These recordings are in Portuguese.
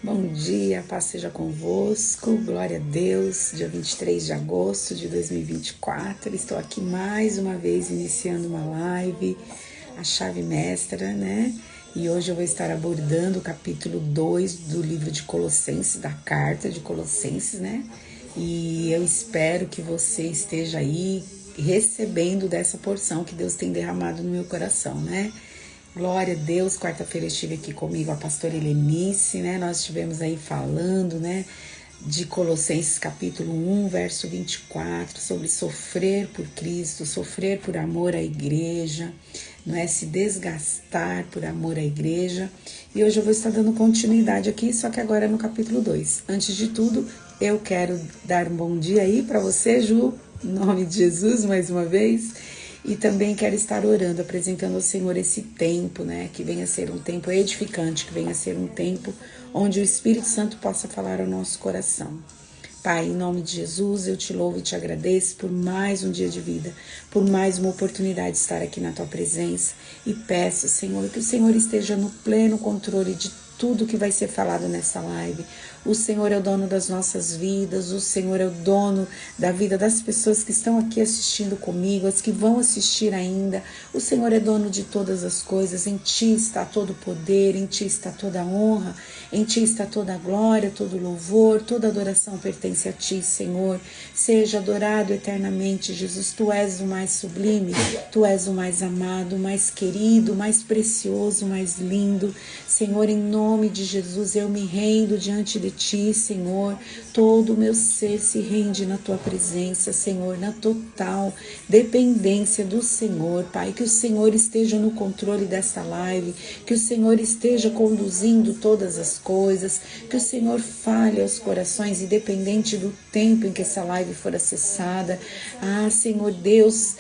Bom dia, paz seja convosco, glória a Deus, dia 23 de agosto de 2024, estou aqui mais uma vez iniciando uma live, a chave mestra, né? E hoje eu vou estar abordando o capítulo 2 do livro de Colossenses, da carta de Colossenses, né? E eu espero que você esteja aí recebendo dessa porção que Deus tem derramado no meu coração, né? Glória a Deus, quarta-feira estive aqui comigo a pastora Helenice, né? Nós estivemos aí falando, né, de Colossenses capítulo 1, verso 24, sobre sofrer por Cristo, sofrer por amor à igreja, não é se desgastar por amor à igreja. E hoje eu vou estar dando continuidade aqui, só que agora é no capítulo 2. Antes de tudo, eu quero dar um bom dia aí para você, Ju, em nome de Jesus, mais uma vez. E também quero estar orando, apresentando ao Senhor esse tempo, né? Que venha a ser um tempo edificante, que venha a ser um tempo onde o Espírito Santo possa falar ao nosso coração. Pai, em nome de Jesus, eu te louvo e te agradeço por mais um dia de vida, por mais uma oportunidade de estar aqui na tua presença. E peço, Senhor, que o Senhor esteja no pleno controle de tudo que vai ser falado nessa live. O Senhor é o dono das nossas vidas, o Senhor é o dono da vida das pessoas que estão aqui assistindo comigo, as que vão assistir ainda. O Senhor é dono de todas as coisas, em Ti está todo o poder, em Ti está toda a honra, em Ti está toda a glória, todo o louvor, toda adoração pertence a Ti, Senhor. Seja adorado eternamente, Jesus. Tu és o mais sublime, Tu és o mais amado, o mais querido, o mais precioso, o mais lindo. Senhor, em nome de Jesus, eu me rendo diante de Ti, Senhor. Todo o meu ser se rende na Tua presença, Senhor, na total dependência do Senhor, Pai. Que o Senhor esteja no controle desta live, que o Senhor esteja conduzindo todas as coisas, que o Senhor fale aos corações, independente do tempo em que essa live for acessada. Ah, Senhor Deus,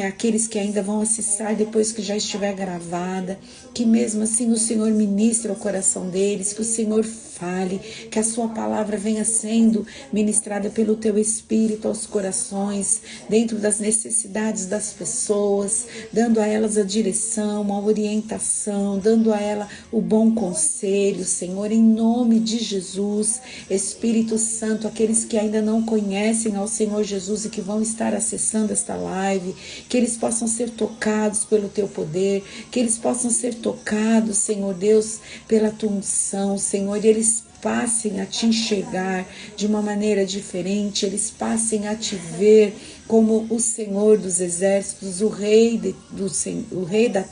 aqueles que ainda vão acessar depois que já estiver gravada, que mesmo assim o Senhor ministre ao coração deles, que o Senhor fale, que a sua palavra venha sendo ministrada pelo teu Espírito aos corações, dentro das necessidades das pessoas, dando a elas a direção, a orientação, dando a ela o bom conselho, Senhor, em nome de Jesus. Espírito Santo, aqueles que ainda não conhecem ao Senhor Jesus e que vão estar acessando esta live, que eles possam ser tocados pelo teu poder, que eles possam ser tocados, Senhor Deus, pela tua unção, Senhor, e eles passem a te enxergar de uma maneira diferente, eles passem a te ver como o Senhor dos exércitos, o Rei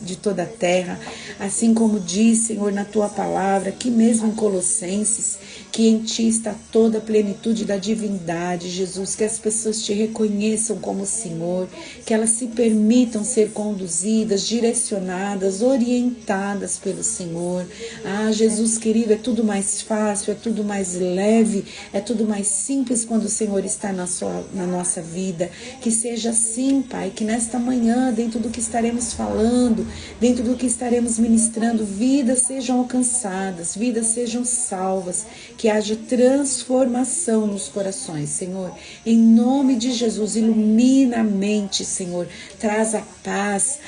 de toda a terra, assim como diz, Senhor, na tua palavra, que mesmo em Colossenses, que em Ti está toda a plenitude da divindade, Jesus, que as pessoas Te reconheçam como Senhor, que elas se permitam ser conduzidas, direcionadas, orientadas pelo Senhor. Ah, Jesus querido, é tudo mais fácil, é tudo mais leve, é tudo mais simples quando o Senhor está na nossa vida. Que seja assim, Pai, que nesta manhã, dentro do que estaremos falando, dentro do que estaremos ministrando, vidas sejam alcançadas, vidas sejam salvas, que haja transformação nos corações, Senhor. Em nome de Jesus, ilumina a mente, Senhor, traz a paz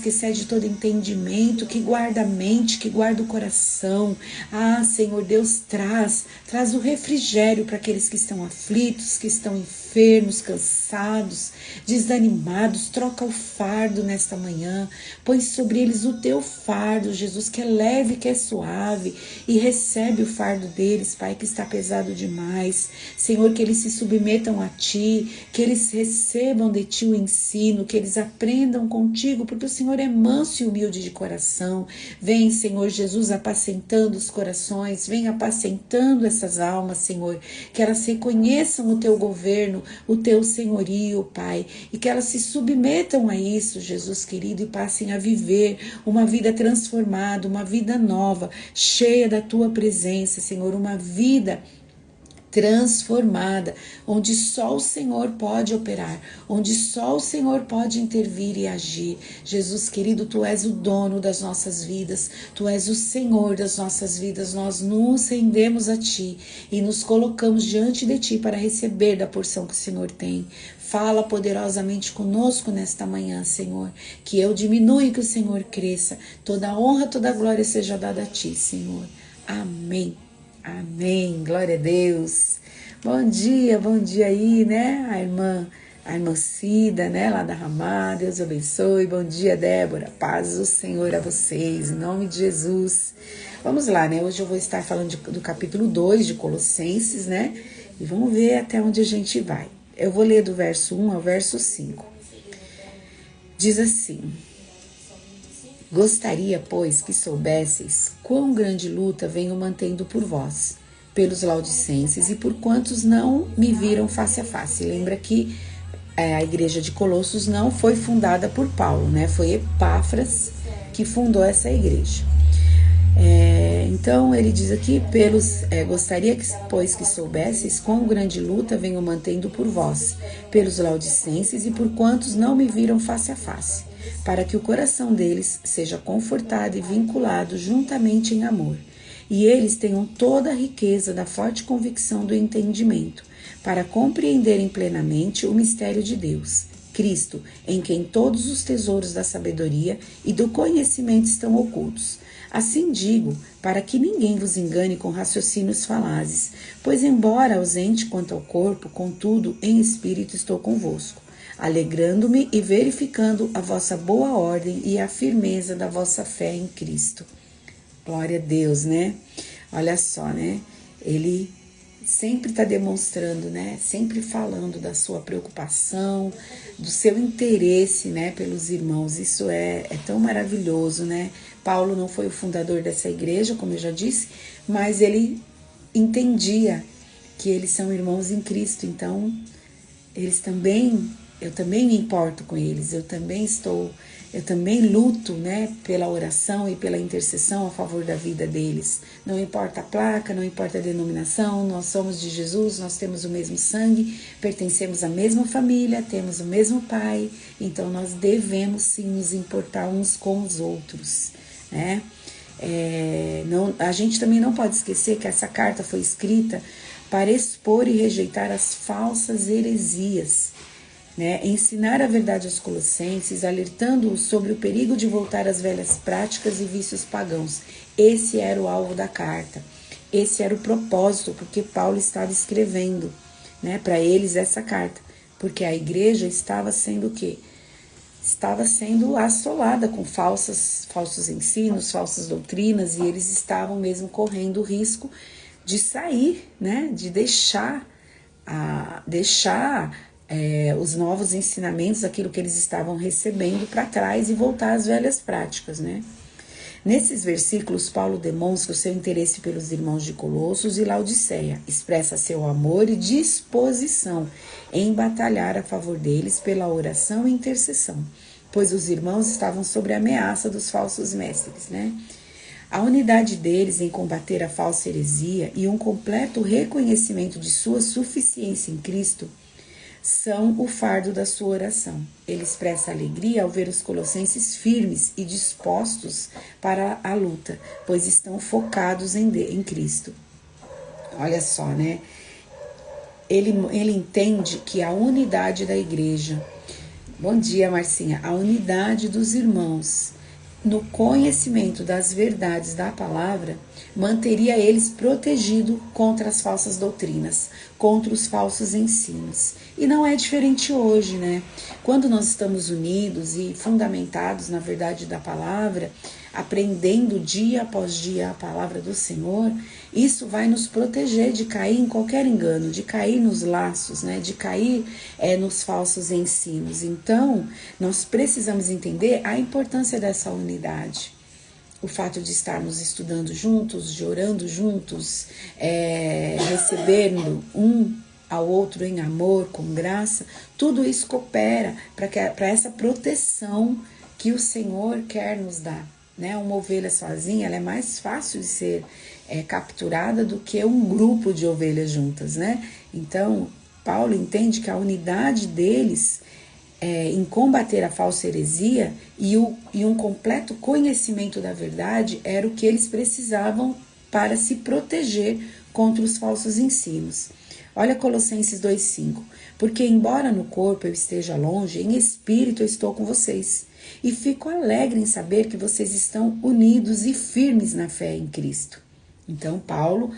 que excede todo entendimento, que guarda a mente, que guarda o coração. Ah, Senhor Deus, traz o refrigério para aqueles que estão aflitos, que estão enfermos, cansados, desanimados. Troca o fardo nesta manhã, põe sobre eles o teu fardo, Jesus, que é leve, que é suave, e recebe o fardo deles, Pai, que está pesado demais. Senhor, que eles se submetam a Ti, que eles recebam de Ti o ensino, que eles aprendam contigo, porque o Senhor é manso e humilde de coração. Vem, Senhor Jesus, apacentando os corações, vem apacentando essas almas, Senhor, que elas reconheçam o Teu governo, o Teu senhorio, Pai, e que elas se submetam a isso, Jesus querido, e passem a viver uma vida transformada, uma vida nova, cheia da Tua presença, Senhor, uma vida transformada, onde só o Senhor pode operar, onde só o Senhor pode intervir e agir. Jesus querido, Tu és o dono das nossas vidas, Tu és o Senhor das nossas vidas, nós nos rendemos a Ti e nos colocamos diante de Ti para receber da porção que o Senhor tem. Fala poderosamente conosco nesta manhã, Senhor, que eu diminua e que o Senhor cresça. Toda a honra, toda a glória seja dada a Ti, Senhor. Amém. Amém, glória a Deus. Bom dia aí, né? A irmã Cida, né? Lá da Ramá, Deus abençoe. Bom dia, Débora. Paz do Senhor a vocês, em nome de Jesus. Vamos lá, né? Hoje eu vou estar falando do capítulo 2 de Colossenses, né? E vamos ver até onde a gente vai. Eu vou ler do verso 1 ao verso 5. Diz assim: Gostaria, pois, que soubesseis quão grande luta venho mantendo por vós, pelos laudicenses e por quantos não me viram face a face. Lembra que a igreja de Colossos não foi fundada por Paulo, né? Foi Epáfras que fundou essa igreja. Então ele diz aqui, gostaria que, pois, que soubesseis quão grande luta venho mantendo por vós, pelos laudicenses e por quantos não me viram face a face, para que o coração deles seja confortado e vinculado juntamente em amor, e eles tenham toda a riqueza da forte convicção do entendimento, para compreenderem plenamente o mistério de Deus, Cristo, em quem todos os tesouros da sabedoria e do conhecimento estão ocultos. Assim digo, para que ninguém vos engane com raciocínios falazes, pois embora ausente quanto ao corpo, contudo, em espírito estou convosco, alegrando-me e verificando a vossa boa ordem e a firmeza da vossa fé em Cristo. Glória a Deus, né? Olha só, né? Ele sempre está demonstrando, né? Sempre falando da sua preocupação, do seu interesse, né? Pelos irmãos. Isso é tão maravilhoso, né? Paulo não foi o fundador dessa igreja, como eu já disse, mas ele entendia que eles são irmãos em Cristo. Então, eu também me importo com eles. Eu também luto, né, pela oração e pela intercessão a favor da vida deles. Não importa a placa, não importa a denominação, nós somos de Jesus, nós temos o mesmo sangue, pertencemos à mesma família, temos o mesmo Pai, então nós devemos sim nos importar uns com os outros, né? A gente também não pode esquecer que essa carta foi escrita para expor e rejeitar as falsas heresias, né? Ensinar a verdade aos colossenses, alertando-os sobre o perigo de voltar às velhas práticas e vícios pagãos. Esse era o alvo da carta, esse era o propósito, porque Paulo estava escrevendo, né, para eles essa carta, porque a igreja estava sendo o quê? Estava sendo assolada com falsos ensinos, falsas doutrinas, e eles estavam mesmo correndo o risco de sair, né, de deixar os novos ensinamentos, aquilo que eles estavam recebendo para trás e voltar às velhas práticas, né? Nesses versículos, Paulo demonstra o seu interesse pelos irmãos de Colossos e Laodiceia, expressa seu amor e disposição em batalhar a favor deles pela oração e intercessão, pois os irmãos estavam sob a ameaça dos falsos mestres, né? A unidade deles em combater a falsa heresia e um completo reconhecimento de sua suficiência em Cristo são o fardo da sua oração. Ele expressa alegria ao ver os colossenses firmes e dispostos para a luta, pois estão focados em Cristo. Olha só, né? Ele entende que a unidade da igreja, bom dia, Marcinha, a unidade dos irmãos no conhecimento das verdades da palavra manteria eles protegidos contra as falsas doutrinas, contra os falsos ensinos. E não é diferente hoje, né? Quando nós estamos unidos e fundamentados na verdade da palavra, aprendendo dia após dia a palavra do Senhor, isso vai nos proteger de cair em qualquer engano, de cair nos laços, né? De cair nos falsos ensinos. Então, nós precisamos entender a importância dessa unidade. O fato de estarmos estudando juntos, de orando juntos, recebendo um ao outro em amor, com graça, tudo isso coopera para essa proteção que o Senhor quer nos dar, né? Uma ovelha sozinha, ela é mais fácil de ser capturada do que um grupo de ovelhas juntas, né? Então, Paulo entende que a unidade deles em combater a falsa heresia e um completo conhecimento da verdade era o que eles precisavam para se proteger contra os falsos ensinos. Olha Colossenses 2,5. Porque embora no corpo eu esteja longe, em espírito eu estou com vocês. E fico alegre em saber que vocês estão unidos e firmes na fé em Cristo. Então Paulo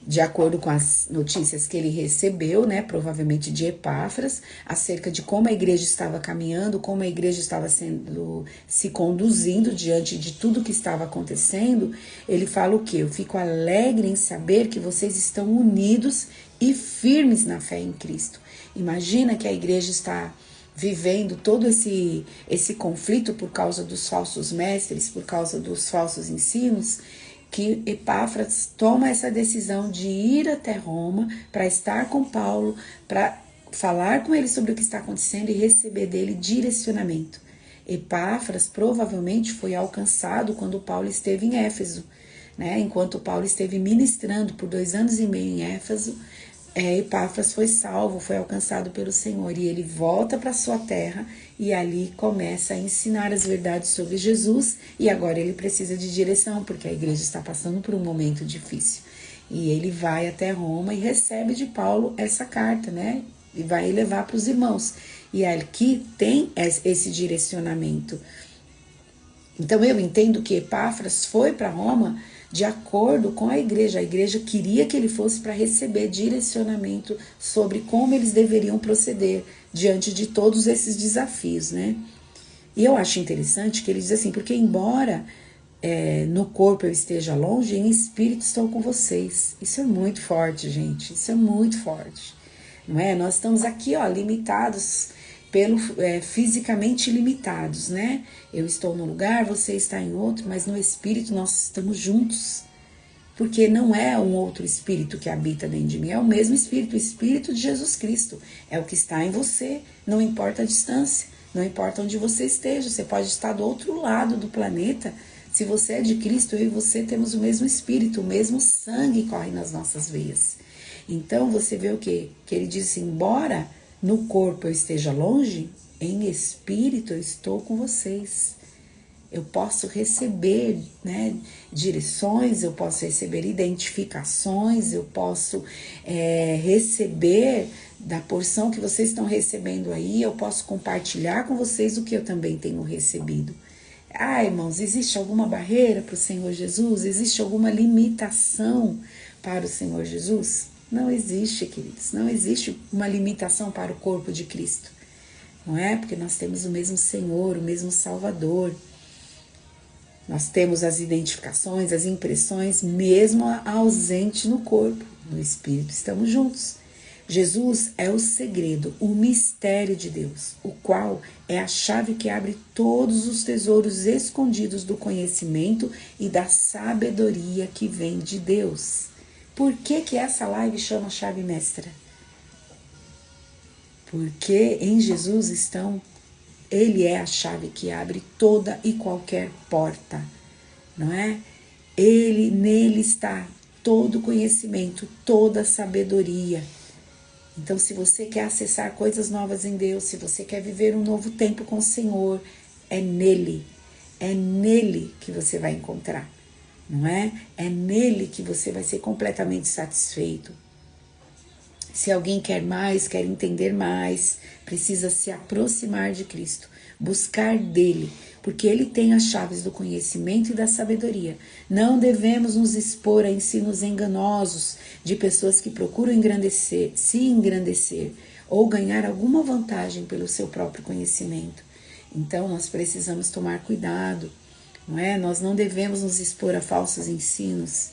de acordo com as notícias que ele recebeu, né, provavelmente de Epáfras, acerca de como a igreja estava caminhando, como a igreja estava se conduzindo diante de tudo que estava acontecendo, ele fala o quê? Eu fico alegre em saber que vocês estão unidos e firmes na fé em Cristo. Imagina que a igreja está vivendo todo esse conflito por causa dos falsos mestres, por causa dos falsos ensinos, que Epáfras toma essa decisão de ir até Roma para estar com Paulo, para falar com ele sobre o que está acontecendo e receber dele direcionamento. Epáfras provavelmente foi alcançado quando Paulo esteve em Éfeso, né? Enquanto Paulo esteve ministrando por 2 anos e meio em Éfeso, Epáfras foi salvo, foi alcançado pelo Senhor, e ele volta para sua terra e ali começa a ensinar as verdades sobre Jesus, e agora ele precisa de direção, porque a igreja está passando por um momento difícil. E ele vai até Roma e recebe de Paulo essa carta, né? E vai levar para os irmãos. E aqui tem esse direcionamento. Então eu entendo que Epáfras foi para Roma de acordo com a igreja. A igreja queria que ele fosse para receber direcionamento sobre como eles deveriam proceder diante de todos esses desafios, né? E eu acho interessante que ele diz assim, porque embora no corpo eu esteja longe, em espírito estou com vocês. Isso é muito forte, gente, isso é muito forte, não é? Nós estamos aqui, ó, limitados, fisicamente limitados, né? Eu estou num lugar, você está em outro, mas no espírito nós estamos juntos, porque não é um outro espírito que habita dentro de mim, é o mesmo espírito, o espírito de Jesus Cristo, é o que está em você, não importa a distância, não importa onde você esteja, você pode estar do outro lado do planeta. Se você é de Cristo, eu e você temos o mesmo espírito, o mesmo sangue corre nas nossas veias. Então você vê o quê? Que ele diz assim, embora no corpo eu esteja longe, em espírito eu estou com vocês. Eu posso receber, né, direções, eu posso receber identificações, eu posso receber da porção que vocês estão recebendo aí, eu posso compartilhar com vocês o que eu também tenho recebido. Ah, irmãos, existe alguma barreira para o Senhor Jesus? Existe alguma limitação para o Senhor Jesus? Não existe, queridos, não existe uma limitação para o corpo de Cristo, não é? Porque nós temos o mesmo Senhor, o mesmo Salvador, nós temos as identificações, as impressões, mesmo ausente no corpo, no Espírito estamos juntos. Jesus é o segredo, o mistério de Deus, o qual é a chave que abre todos os tesouros escondidos do conhecimento e da sabedoria que vem de Deus. Por que essa live chama Chave Mestra? Porque em Jesus Ele é a chave que abre toda e qualquer porta, não é? Nele está todo conhecimento, toda sabedoria. Então, se você quer acessar coisas novas em Deus, se você quer viver um novo tempo com o Senhor, é nele que você vai encontrar. Não é? É nele que você vai ser completamente satisfeito. Se alguém quer mais, quer entender mais, precisa se aproximar de Cristo, buscar dele, porque ele tem as chaves do conhecimento e da sabedoria. Não devemos nos expor a ensinos enganosos de pessoas que procuram se engrandecer ou ganhar alguma vantagem pelo seu próprio conhecimento. Então nós precisamos tomar cuidado. Não é? Nós não devemos nos expor a falsos ensinos.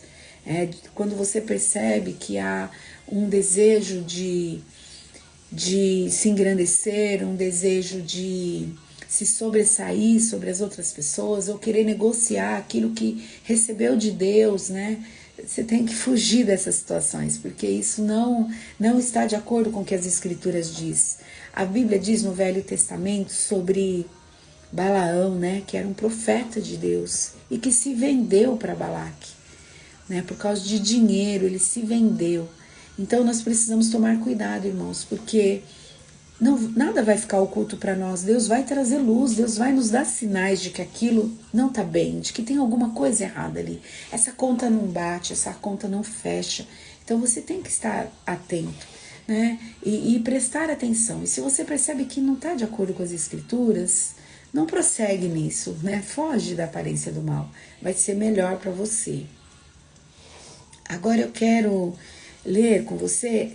Quando você percebe que há um desejo de se engrandecer, um desejo de se sobressair sobre as outras pessoas, ou querer negociar aquilo que recebeu de Deus, né? Você tem que fugir dessas situações, porque isso não está de acordo com o que as Escrituras diz. A Bíblia diz no Velho Testamento sobre Balaão, né, que era um profeta de Deus e que se vendeu para Balaque, né, por causa de dinheiro, ele se vendeu. Então nós precisamos tomar cuidado, irmãos, porque nada vai ficar oculto para nós. Deus vai trazer luz, Deus vai nos dar sinais de que aquilo não está bem, de que tem alguma coisa errada ali. Essa conta não bate, essa conta não fecha. Então você tem que estar atento, né, e prestar atenção. E se você percebe que não está de acordo com as Escrituras, não prossegue nisso, né? Foge da aparência do mal. Vai ser melhor para você. Agora eu quero ler com você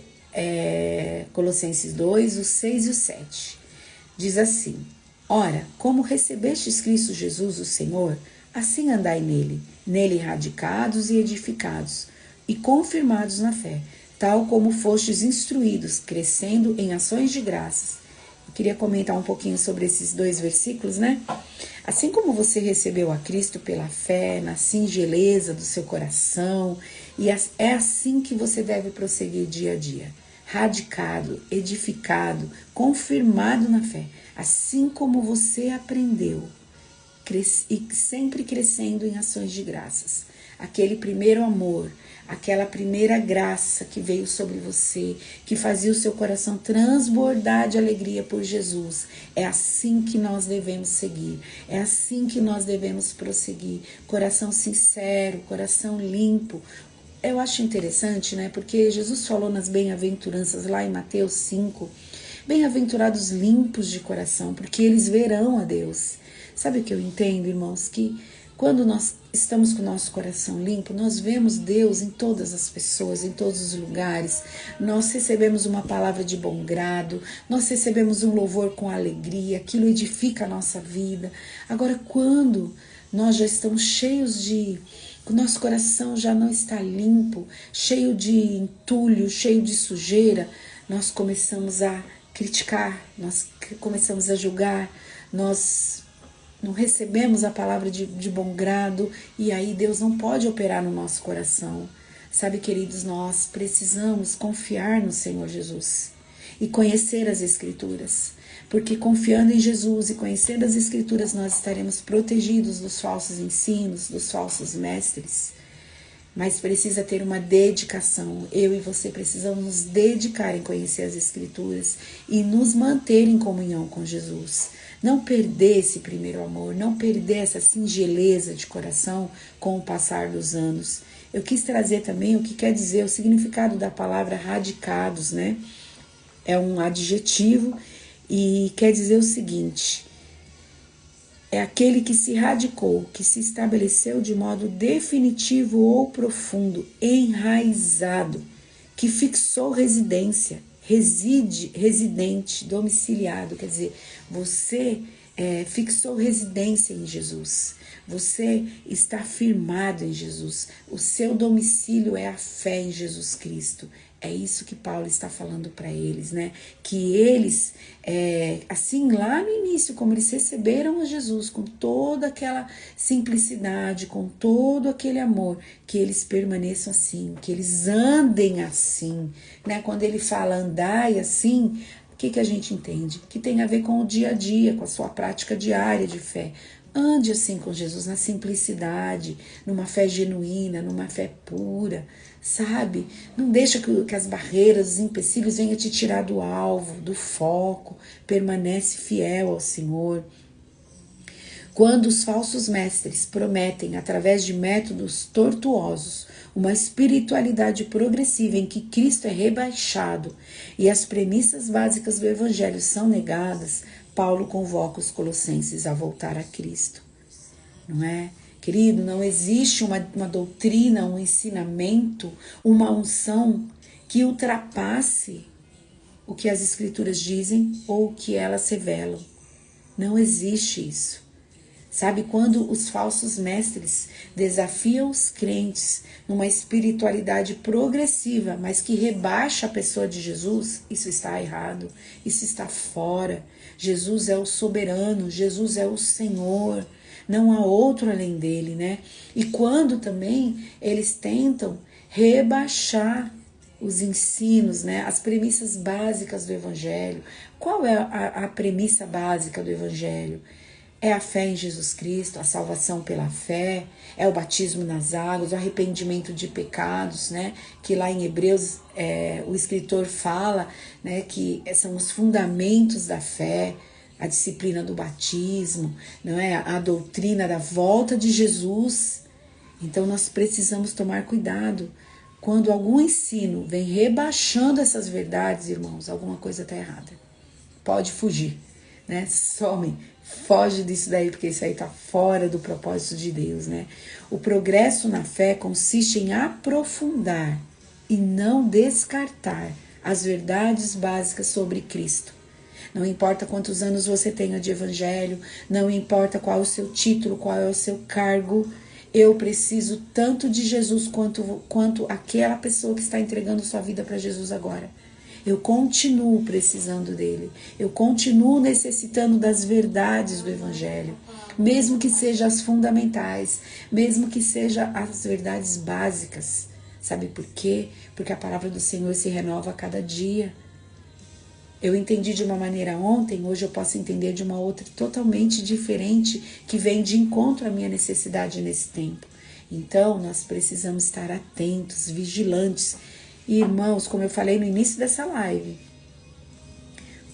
Colossenses 2, o 6 e o 7. Diz assim: Ora, como recebestes Cristo Jesus, o Senhor, assim andai nele radicados e edificados, e confirmados na fé, tal como fostes instruídos, crescendo em ações de graças. Eu queria comentar um pouquinho sobre esses 2 versículos, né? Assim como você recebeu a Cristo pela fé, na singeleza do seu coração, e é assim que você deve prosseguir dia a dia. Radicado, edificado, confirmado na fé, assim como você aprendeu, e sempre crescendo em ações de graças. Aquele primeiro amor, aquela primeira graça que veio sobre você, que fazia o seu coração transbordar de alegria por Jesus. É assim que nós devemos seguir, é assim que nós devemos prosseguir. Coração sincero, coração limpo. Eu acho interessante, né? Porque Jesus falou nas bem-aventuranças lá em Mateus 5, bem-aventurados limpos de coração, porque eles verão a Deus. Sabe o que eu entendo, irmãos? Que quando nós estamos com o nosso coração limpo, nós vemos Deus em todas as pessoas, em todos os lugares. Nós recebemos uma palavra de bom grado, nós recebemos um louvor com alegria, aquilo edifica a nossa vida. Agora, quando nós já estamos cheios de... o nosso coração já não está limpo, cheio de entulho, cheio de sujeira, nós começamos a criticar, nós começamos a julgar, nós não recebemos a palavra de bom grado, e aí Deus não pode operar no nosso coração. Sabe, queridos, nós precisamos confiar no Senhor Jesus e conhecer as Escrituras, porque confiando em Jesus e conhecendo as Escrituras nós estaremos protegidos dos falsos ensinos, dos falsos mestres. Mas precisa ter uma dedicação. Eu e você precisamos nos dedicar em conhecer as Escrituras e nos manter em comunhão com Jesus. Não perder esse primeiro amor, não perder essa singeleza de coração com o passar dos anos. Eu quis trazer também o que quer dizer o significado da palavra radicados, né? É um adjetivo e quer dizer o seguinte: é aquele que se radicou, que se estabeleceu de modo definitivo ou profundo, enraizado, que fixou residência, residente, domiciliado. Quer dizer, você fixou residência em Jesus, você está firmado em Jesus, o seu domicílio é a fé em Jesus Cristo. É isso que Paulo está falando para eles, né? Que eles, assim lá no início, como eles receberam a Jesus com toda aquela simplicidade, com todo aquele amor, que eles permaneçam assim, que eles andem assim, né? Quando ele fala andai assim, o que a gente entende? Que tem a ver com o dia a dia, com a sua prática diária de fé. Ande assim com Jesus, na simplicidade, numa fé genuína, numa fé pura, sabe? Não deixa que as barreiras, os empecilhos venham te tirar do alvo, do foco. Permanece fiel ao Senhor. Quando os falsos mestres prometem, através de métodos tortuosos, uma espiritualidade progressiva em que Cristo é rebaixado e as premissas básicas do Evangelho são negadas, Paulo convoca os colossenses a voltar a Cristo. Não é? Querido, não existe uma doutrina, um ensinamento, uma unção que ultrapasse o que as Escrituras dizem ou o que elas revelam. Não existe isso. Sabe, quando os falsos mestres desafiam os crentes numa espiritualidade progressiva, mas que rebaixa a pessoa de Jesus, isso está errado, isso está fora. Jesus é o soberano, Jesus é o Senhor, não há outro além dele, né? E quando também eles tentam rebaixar os ensinos, né, as premissas básicas do Evangelho. Qual é a premissa básica do Evangelho? É a fé em Jesus Cristo, a salvação pela fé, é o batismo nas águas, o arrependimento de pecados, né? Que lá em Hebreus o escritor fala, né, que são os fundamentos da fé, a disciplina do batismo, não é? A doutrina da volta de Jesus. Então nós precisamos tomar cuidado. Quando algum ensino vem rebaixando essas verdades, irmãos, alguma coisa está errada. Pode fugir, né? Some, Foge disso daí, porque isso aí tá fora do propósito de Deus, né? O progresso na fé consiste em aprofundar e não descartar as verdades básicas sobre Cristo. Não importa quantos anos você tenha de evangelho, não importa qual é o seu título, qual é o seu cargo, eu preciso tanto de Jesus quanto aquela pessoa que está entregando sua vida para Jesus agora. Eu continuo precisando dele, eu continuo necessitando das verdades do evangelho, mesmo que sejam as fundamentais, mesmo que sejam as verdades básicas. Sabe por quê? Porque a palavra do Senhor se renova a cada dia. Eu entendi de uma maneira ontem, hoje eu posso entender de uma outra totalmente diferente, que vem de encontro à minha necessidade nesse tempo. Então, nós precisamos estar atentos, vigilantes. E, irmãos, como eu falei no início dessa live,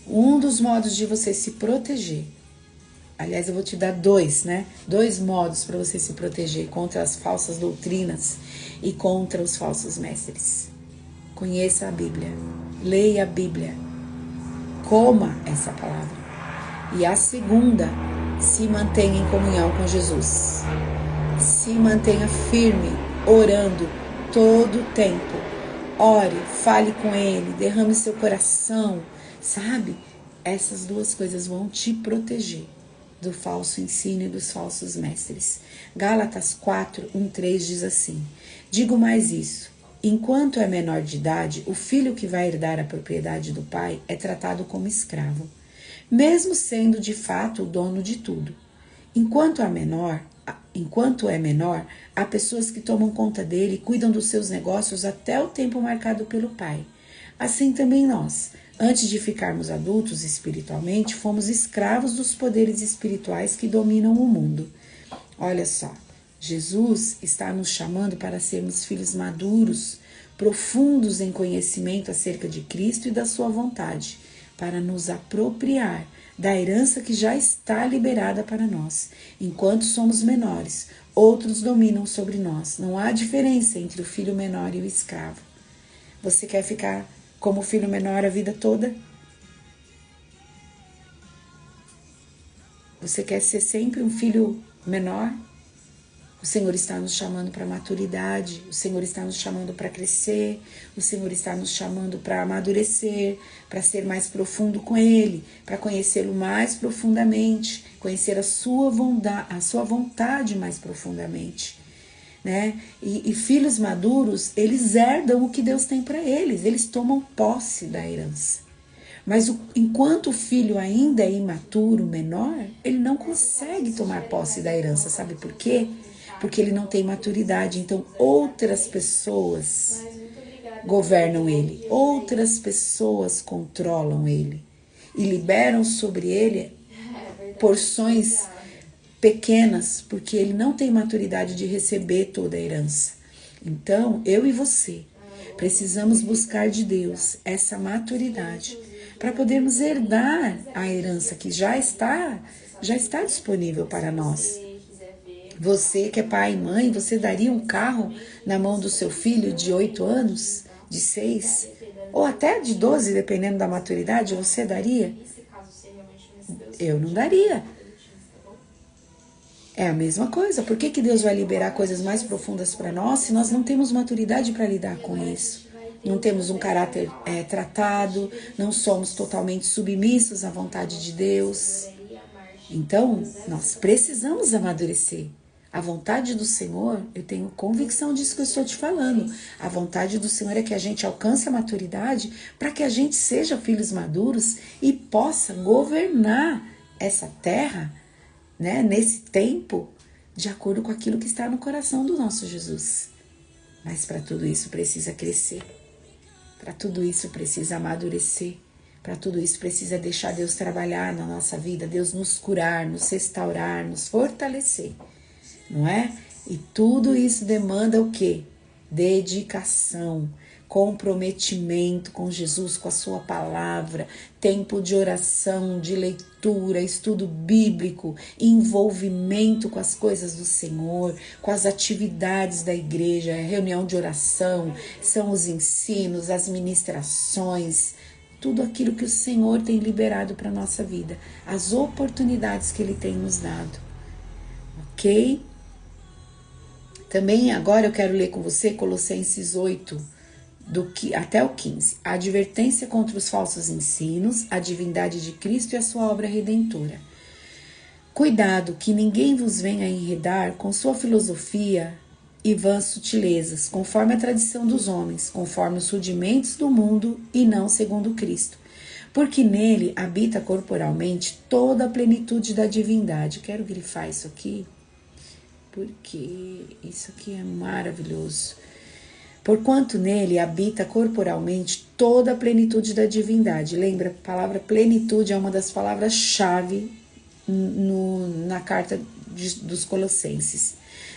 um dos modos de você se proteger, aliás, eu vou te dar dois, né? 2 modos para você se proteger contra as falsas doutrinas e contra os falsos mestres. Conheça a Bíblia, leia a Bíblia, coma essa palavra. E a segunda, se mantenha em comunhão com Jesus. Se mantenha firme, orando todo o tempo. Ore, fale com Ele, derrame seu coração, sabe? Essas 2 coisas vão te proteger do falso ensino e dos falsos mestres. Gálatas 4, 1, 3 diz assim: digo mais isso. Enquanto é menor de idade, o filho que vai herdar a propriedade do pai é tratado como escravo, mesmo sendo de fato o dono de tudo. Enquanto é menor, há pessoas que tomam conta dele e cuidam dos seus negócios até o tempo marcado pelo pai. Assim também nós, antes de ficarmos adultos espiritualmente, fomos escravos dos poderes espirituais que dominam o mundo. Olha só. Jesus está nos chamando para sermos filhos maduros, profundos em conhecimento acerca de Cristo e da sua vontade, para nos apropriar da herança que já está liberada para nós. Enquanto somos menores, outros dominam sobre nós. Não há diferença entre o filho menor e o escravo. Você quer ficar como filho menor a vida toda? Você quer ser sempre um filho menor? O Senhor está nos chamando para maturidade, o Senhor está nos chamando para crescer, o Senhor está nos chamando para amadurecer, para ser mais profundo com Ele, para conhecê-lo mais profundamente, conhecer a sua vontade mais profundamente, né? E filhos maduros, eles herdam o que Deus tem para eles tomam posse da herança. Mas enquanto o filho ainda é imaturo, menor, ele não consegue tomar posse da herança, sabe por quê? Porque ele não tem maturidade, então outras pessoas governam ele, outras pessoas controlam ele e liberam sobre ele porções pequenas, porque ele não tem maturidade de receber toda a herança. Então, eu e você precisamos buscar de Deus essa maturidade para podermos herdar a herança que já está disponível para nós. Você que é pai e mãe, você daria um carro na mão do seu filho de 8 anos, de 6, ou até de 12, dependendo da maturidade, você daria? Eu não daria. É a mesma coisa. Por que Deus vai liberar coisas mais profundas para nós se nós não temos maturidade para lidar com isso? Não temos um caráter tratado, não somos totalmente submissos à vontade de Deus. Então, nós precisamos amadurecer. A vontade do Senhor, eu tenho convicção disso que eu estou te falando. A vontade do Senhor é que a gente alcance a maturidade para que a gente seja filhos maduros e possa governar essa terra, né, nesse tempo, de acordo com aquilo que está no coração do nosso Jesus. Mas para tudo isso precisa crescer. Para tudo isso precisa amadurecer. Para tudo isso precisa deixar Deus trabalhar na nossa vida, Deus nos curar, nos restaurar, nos fortalecer. Não é? E tudo isso demanda o quê? Dedicação, comprometimento com Jesus, com a sua palavra, tempo de oração, de leitura, estudo bíblico, envolvimento com as coisas do Senhor, com as atividades da igreja, reunião de oração, são os ensinos, as ministrações. tudo aquilo que o Senhor tem liberado para a nossa vida, as oportunidades que Ele tem nos dado, ok? Também agora eu quero ler com você Colossenses 8, até o 15. A advertência contra os falsos ensinos, a divindade de Cristo e a sua obra redentora. Cuidado que ninguém vos venha enredar com sua filosofia e vãs sutilezas, conforme a tradição dos homens, conforme os rudimentos do mundo e não segundo Cristo. Porque nele habita corporalmente toda a plenitude da divindade. Quero grifar isso aqui, porque isso aqui é maravilhoso. Porquanto nele habita corporalmente toda a plenitude da divindade. Lembra, a palavra plenitude é uma das palavras-chave na carta dos Colossenses.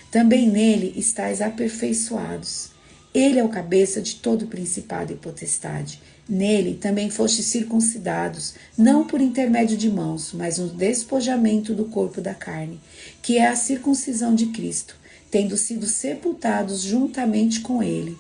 Também nele estáis aperfeiçoados. Ele é o cabeça de todo principado e potestade. Nele também fostes circuncidados, não por intermédio de mãos, mas no despojamento do corpo da carne, que é a circuncisão de Cristo, tendo sido sepultados juntamente com ele,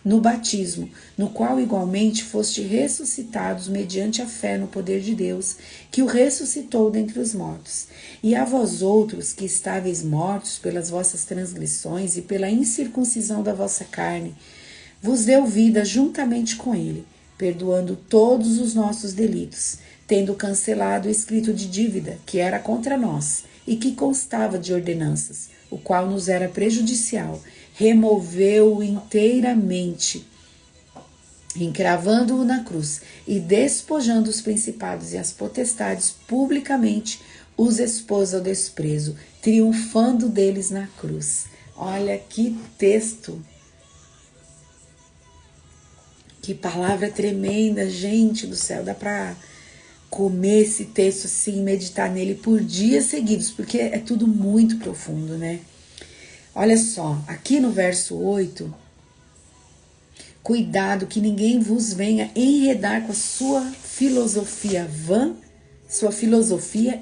no batismo, no qual igualmente foste ressuscitados mediante a fé no poder de Deus, que o ressuscitou dentre os mortos. E a vós outros, que estáveis mortos pelas vossas transgressões e pela incircuncisão da vossa carne, vos deu vida juntamente com ele, perdoando todos os nossos delitos, tendo cancelado o escrito de dívida que era contra nós e que constava de ordenanças, o qual nos era prejudicial, removeu-o inteiramente, encravando-o na cruz e despojando os principados e as potestades publicamente, os expôs ao desprezo, triunfando deles na cruz. Olha que texto! Que palavra tremenda, gente do céu, dá para comer esse texto assim, meditar nele por dias seguidos, porque é tudo muito profundo, né? Olha só, aqui no verso 8, cuidado que ninguém vos venha enredar com a sua filosofia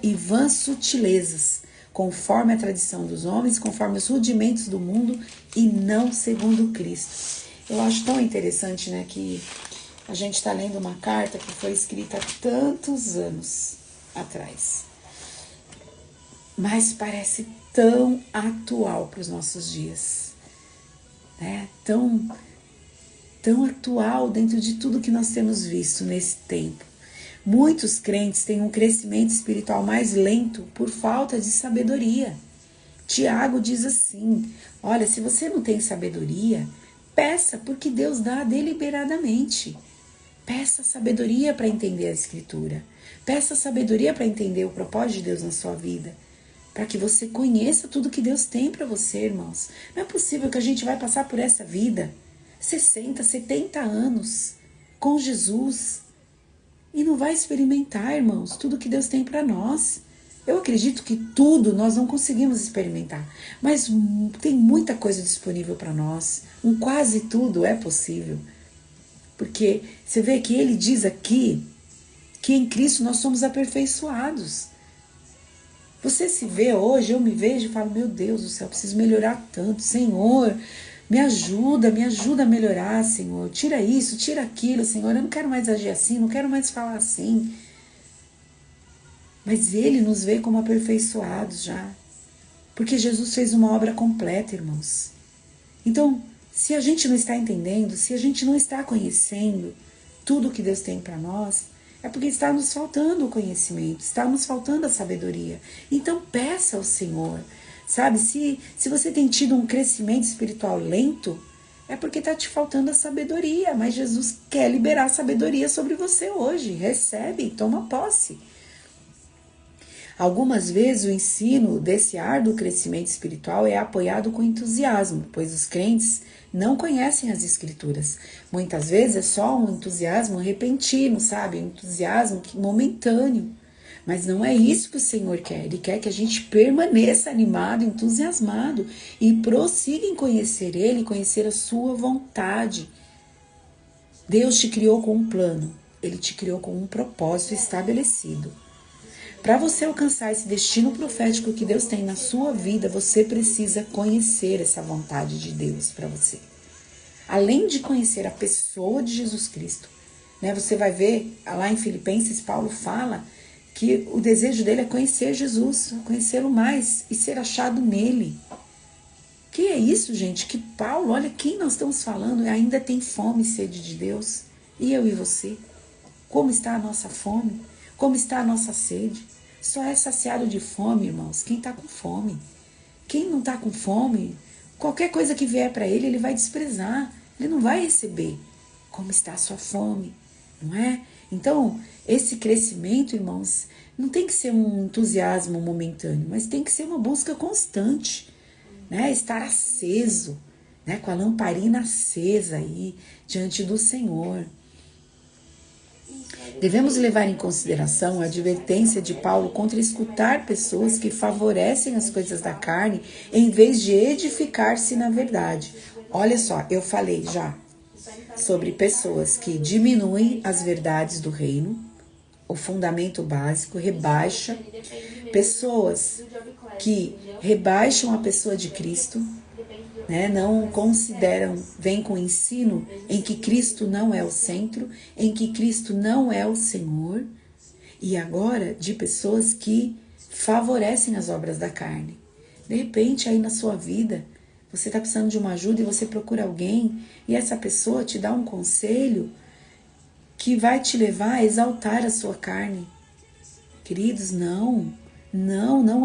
e vãs sutilezas, conforme a tradição dos homens, conforme os rudimentos do mundo e não segundo Cristo. Eu acho tão interessante, né, que a gente está lendo uma carta que foi escrita há tantos anos atrás, mas parece tão atual para os nossos dias, né? Tão atual dentro de tudo que nós temos visto nesse tempo. Muitos crentes têm um crescimento espiritual mais lento por falta de sabedoria. Tiago diz assim: olha, se você não tem sabedoria, peça, porque Deus dá deliberadamente. Peça sabedoria para entender a Escritura. Peça sabedoria para entender o propósito de Deus na sua vida. Para que você conheça tudo que Deus tem para você, irmãos. Não é possível que a gente vai passar por essa vida, 60, 70 anos, com Jesus, e não vai experimentar, irmãos, tudo que Deus tem para nós. Eu acredito que tudo nós não conseguimos experimentar, mas tem muita coisa disponível para nós. Quase tudo é possível. Porque você vê que ele diz aqui que em Cristo nós somos aperfeiçoados. Você se vê hoje, eu me vejo e falo, meu Deus do céu, preciso melhorar tanto. Senhor, me ajuda a melhorar, Senhor. Tira isso, tira aquilo, Senhor. Eu não quero mais agir assim, não quero mais falar assim. Mas ele nos vê como aperfeiçoados já. Porque Jesus fez uma obra completa, irmãos. Então, se a gente não está entendendo, se a gente não está conhecendo tudo que Deus tem para nós, é porque está nos faltando o conhecimento, está nos faltando a sabedoria. Então, peça ao Senhor, sabe? Se você tem tido um crescimento espiritual lento, é porque está te faltando a sabedoria. Mas Jesus quer liberar a sabedoria sobre você hoje. Recebe, toma posse. Algumas vezes o ensino desse árduo crescimento espiritual é apoiado com entusiasmo, pois os crentes não conhecem as Escrituras. Muitas vezes é só um entusiasmo repentino, sabe? Um entusiasmo momentâneo. Mas não é isso que o Senhor quer. Ele quer que a gente permaneça animado, entusiasmado e prossiga em conhecer Ele, conhecer a sua vontade. Deus te criou com um plano. Ele te criou com um propósito estabelecido. Para você alcançar esse destino profético que Deus tem na sua vida, você precisa conhecer essa vontade de Deus para você. Além de conhecer a pessoa de Jesus Cristo, né? Você vai ver lá em Filipenses, Paulo fala que o desejo dele é conhecer Jesus, conhecê-lo mais e ser achado nele. Que é isso, gente? Que Paulo, olha quem nós estamos falando, ainda tem fome e sede de Deus. E eu e você? Como está a nossa fome? Como está a nossa sede? Só é saciado de fome, irmãos, quem está com fome. Quem não está com fome, qualquer coisa que vier para ele, ele vai desprezar. Ele não vai receber. Como está a sua fome, não é? Então, esse crescimento, irmãos, não tem que ser um entusiasmo momentâneo, mas tem que ser uma busca constante, né? Estar aceso, né? Com a lamparina acesa aí, diante do Senhor. Devemos levar em consideração a advertência de Paulo contra escutar pessoas que favorecem as coisas da carne em vez de edificar-se na verdade. Olha só, eu falei já sobre pessoas que diminuem as verdades do reino, o fundamento básico, rebaixa, pessoas que rebaixam a pessoa de Cristo, né? Não consideram, vem com o ensino em que Cristo não é o centro, em que Cristo não é o Senhor, e agora de pessoas que favorecem as obras da carne. De repente aí na sua vida, você está precisando de uma ajuda e você procura alguém e essa pessoa te dá um conselho que vai te levar a exaltar a sua carne. Queridos, não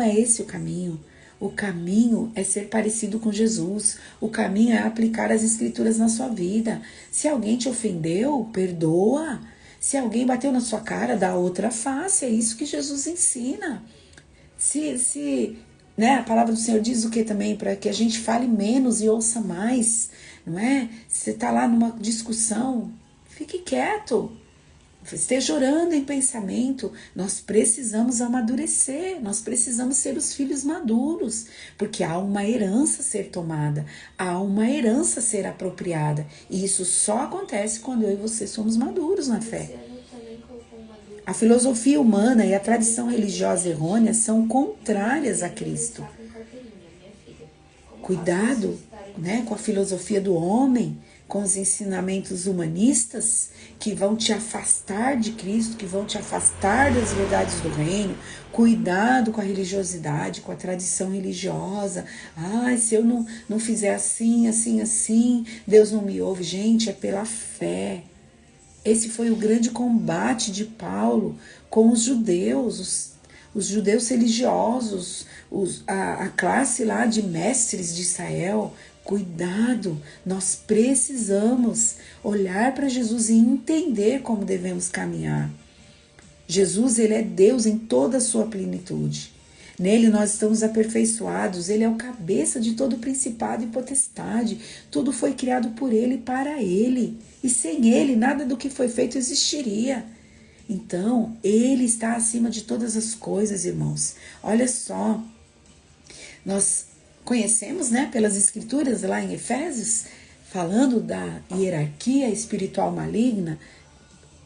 é esse o caminho. O caminho é ser parecido com Jesus. O caminho é aplicar as escrituras na sua vida. Se alguém te ofendeu, perdoa. Se alguém bateu na sua cara, dá outra face. É isso que Jesus ensina. Né, a palavra do Senhor diz o que também? Para que a gente fale menos e ouça mais, não é? Se você está lá numa discussão, fique quieto. Esteja orando em pensamento. Nós precisamos amadurecer, nós precisamos ser os filhos maduros, porque há uma herança a ser tomada, há uma herança a ser apropriada, e isso só acontece quando eu e você somos maduros na fé. A filosofia humana e a tradição religiosa errônea são contrárias a Cristo. Cuidado, né, com a filosofia do homem, com os ensinamentos humanistas que vão te afastar de Cristo, que vão te afastar das verdades do reino. Cuidado com a religiosidade, com a tradição religiosa. Se eu não fizer assim, Deus não me ouve. Gente, é pela fé. Esse foi o grande combate de Paulo com os judeus, os judeus religiosos, a classe lá de mestres de Israel. Cuidado, nós precisamos olhar para Jesus e entender como devemos caminhar. Jesus, ele é Deus em toda a sua plenitude. Nele nós estamos aperfeiçoados, ele é o cabeça de todo principado e potestade. Tudo foi criado por ele e para ele. E sem ele, nada do que foi feito existiria. Então, ele está acima de todas as coisas, irmãos. Olha só, nós conhecemos, né, pelas escrituras lá em Efésios, falando da hierarquia espiritual maligna,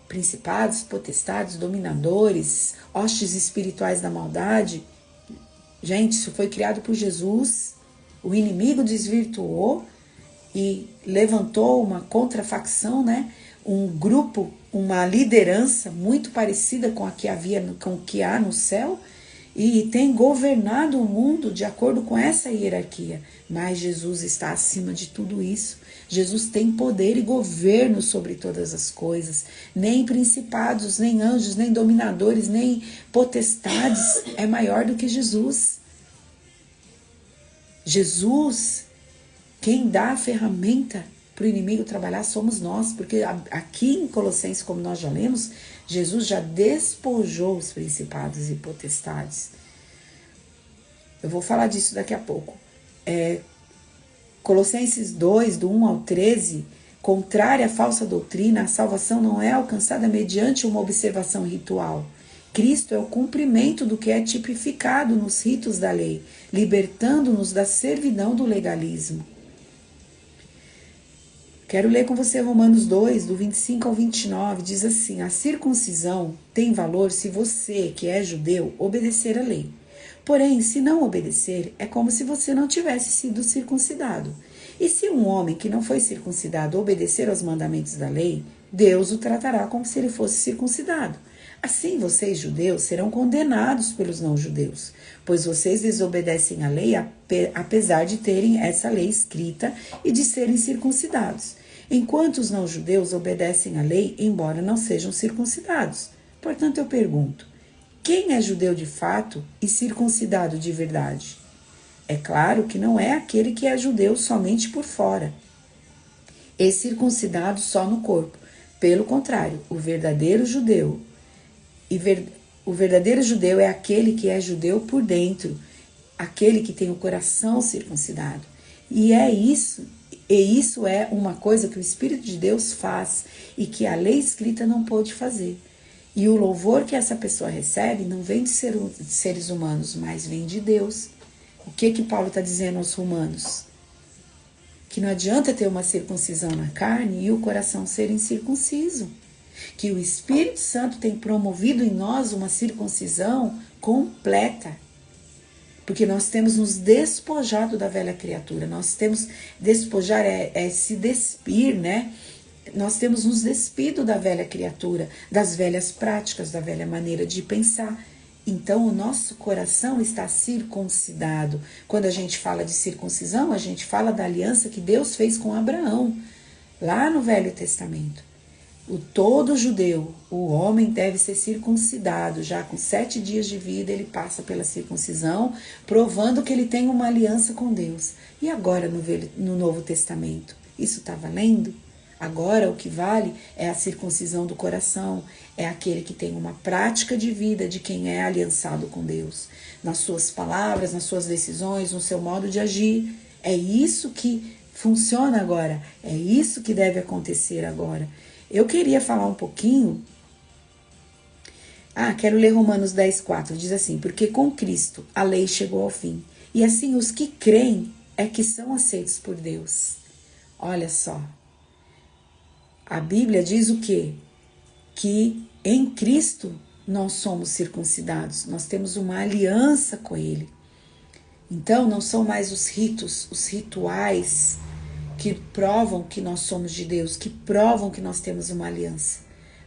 principados, potestades, dominadores, hostes espirituais da maldade. Gente, isso foi criado por Jesus. O inimigo desvirtuou e levantou uma contrafacção, né? Um grupo, uma liderança muito parecida com o que há no céu, e tem governado o mundo de acordo com essa hierarquia. Mas Jesus está acima de tudo isso. Jesus tem poder e governo sobre todas as coisas. Nem principados, nem anjos, nem dominadores, nem potestades é maior do que Jesus. Jesus, quem dá a ferramenta para o inimigo trabalhar somos nós, porque aqui em Colossenses, como nós já lemos, Jesus já despojou os principados e potestades. Eu vou falar disso daqui a pouco. Colossenses 2, do 1 ao 13, contrária à falsa doutrina, a salvação não é alcançada mediante uma observação ritual. Cristo é o cumprimento do que é tipificado nos ritos da lei, libertando-nos da servidão do legalismo. Quero ler com você Romanos 2, do 25 ao 29, diz assim: a circuncisão tem valor se você, que é judeu, obedecer a lei. Porém, se não obedecer, é como se você não tivesse sido circuncidado. E se um homem que não foi circuncidado obedecer aos mandamentos da lei, Deus o tratará como se ele fosse circuncidado. Assim, vocês, judeus, serão condenados pelos não-judeus, pois vocês desobedecem à lei apesar de terem essa lei escrita e de serem circuncidados, enquanto os não-judeus obedecem à lei, embora não sejam circuncidados. Portanto, eu pergunto, quem é judeu de fato e circuncidado de verdade? É claro que não é aquele que é judeu somente por fora e circuncidado só no corpo. Pelo contrário, o verdadeiro judeu é aquele que é judeu por dentro, aquele que tem o coração circuncidado. E isso é uma coisa que o Espírito de Deus faz e que a lei escrita não pôde fazer. E o louvor que essa pessoa recebe não vem de seres humanos, mas vem de Deus. O que Paulo está dizendo aos romanos? Que não adianta ter uma circuncisão na carne e o coração ser incircunciso. Que o Espírito Santo tem promovido em nós uma circuncisão completa. Porque nós temos nos despojado da velha criatura. Nós temos, despojar é se despir, né? Nós temos nos despido da velha criatura, das velhas práticas, da velha maneira de pensar. Então, o nosso coração está circuncidado. Quando a gente fala de circuncisão, a gente fala da aliança que Deus fez com Abraão, lá no Velho Testamento. Todo judeu, o homem deve ser circuncidado. Já com 7 dias de vida, ele passa pela circuncisão, provando que ele tem uma aliança com Deus. E agora, no Novo Testamento, isso está valendo? Agora, o que vale é a circuncisão do coração, é aquele que tem uma prática de vida de quem é aliançado com Deus, nas suas palavras, nas suas decisões, no seu modo de agir. É isso que funciona agora, é isso que deve acontecer agora. Eu queria falar um pouquinho. Quero ler Romanos 10:4, diz assim: porque com Cristo a lei chegou ao fim, e assim os que creem é que são aceitos por Deus. Olha só. A Bíblia diz o quê? Que em Cristo nós somos circuncidados, nós temos uma aliança com Ele. Então não são mais os ritos, os rituais que provam que nós somos de Deus, que provam que nós temos uma aliança,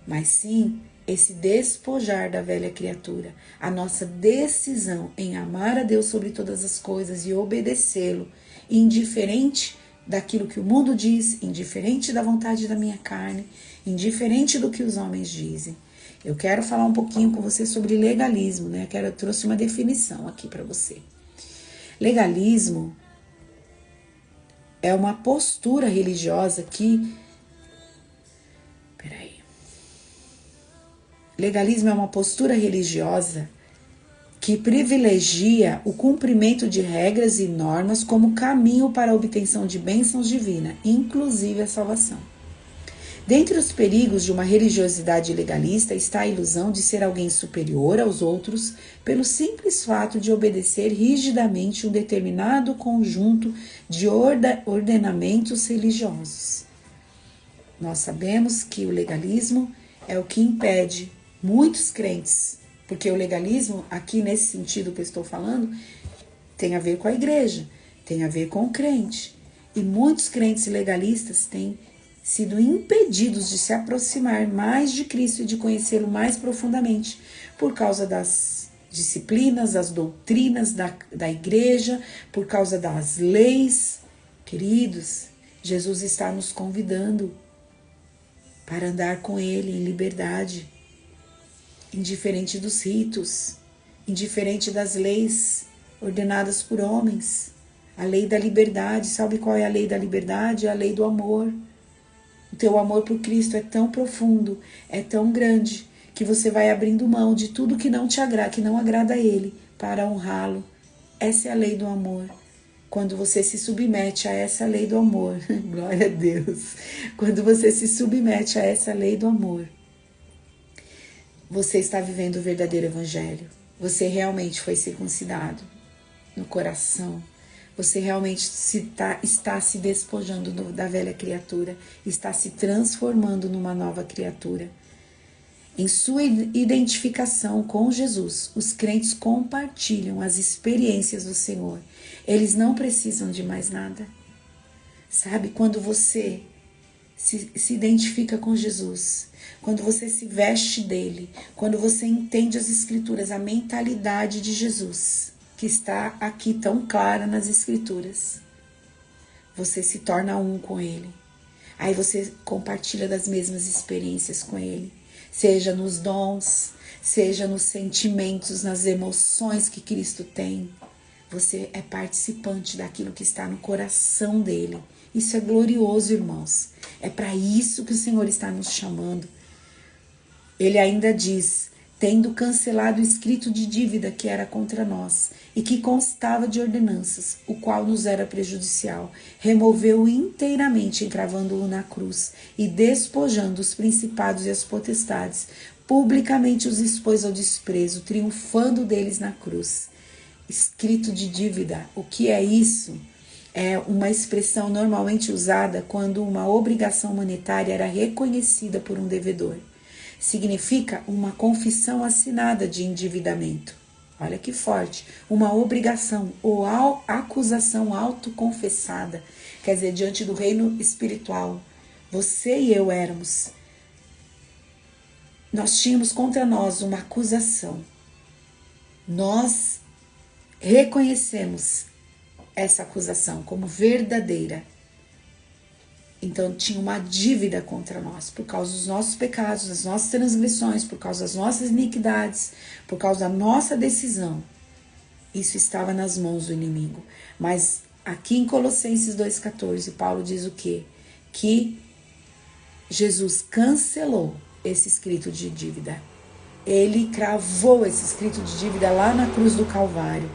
mas sim esse despojar da velha criatura, a nossa decisão em amar a Deus sobre todas as coisas e obedecê-lo, indiferente daquilo que o mundo diz, indiferente da vontade da minha carne, indiferente do que os homens dizem. Eu quero falar um pouquinho com você sobre legalismo, né? Eu trouxe uma definição aqui para você. Legalismo é uma postura religiosa que... Legalismo é uma postura religiosa que privilegia o cumprimento de regras e normas como caminho para a obtenção de bênçãos divinas, inclusive a salvação. Dentre os perigos de uma religiosidade legalista está a ilusão de ser alguém superior aos outros pelo simples fato de obedecer rigidamente um determinado conjunto de ordenamentos religiosos. Nós sabemos que o legalismo é o que impede muitos crentes, porque o legalismo, aqui nesse sentido que eu estou falando, tem a ver com a igreja, tem a ver com o crente. E muitos crentes legalistas têm sido impedidos de se aproximar mais de Cristo e de conhecê-lo mais profundamente, por causa das disciplinas, das doutrinas da igreja, por causa das leis. Queridos, Jesus está nos convidando para andar com Ele em liberdade, indiferente dos ritos, indiferente das leis ordenadas por homens. A lei da liberdade, sabe qual é a lei da liberdade? É a lei do amor. O teu amor por Cristo é tão profundo, é tão grande, que você vai abrindo mão de tudo que não te agrada, que não agrada a Ele, para honrá-lo. Essa é a lei do amor. Quando você se submete a essa lei do amor, glória a Deus, quando você se submete a essa lei do amor, você está vivendo o verdadeiro evangelho. Você realmente foi circuncidado no coração. Você realmente está se despojando da velha criatura, está se transformando numa nova criatura. Em sua identificação com Jesus, os crentes compartilham as experiências do Senhor. Eles não precisam de mais nada. Sabe, quando você se identifica com Jesus, quando você se veste dele, quando você entende as Escrituras, a mentalidade de Jesus, que está aqui tão clara nas Escrituras, você se torna um com ele. Aí você compartilha das mesmas experiências com ele, seja nos dons, seja nos sentimentos, nas emoções que Cristo tem. Você é participante daquilo que está no coração dele. Isso é glorioso, irmãos. É para isso que o Senhor está nos chamando. Ele ainda diz: tendo cancelado o escrito de dívida que era contra nós e que constava de ordenanças, o qual nos era prejudicial, removeu-o inteiramente, encravando-o na cruz e despojando os principados e as potestades, publicamente os expôs ao desprezo, triunfando deles na cruz. Escrito de dívida, o que é isso? É uma expressão normalmente usada quando uma obrigação monetária era reconhecida por um devedor. Significa uma confissão assinada de endividamento. Olha que forte. Uma obrigação ou acusação autoconfessada. Quer dizer, diante do reino espiritual, você e eu éramos. Nós tínhamos contra nós uma acusação. Nós reconhecemos essa acusação como verdadeira. Então tinha uma dívida contra nós, por causa dos nossos pecados, das nossas transgressões, por causa das nossas iniquidades, por causa da nossa decisão. Isso estava nas mãos do inimigo. Mas aqui em Colossenses 2,14, Paulo diz o quê? Que Jesus cancelou esse escrito de dívida. Ele cravou esse escrito de dívida lá na cruz do Calvário.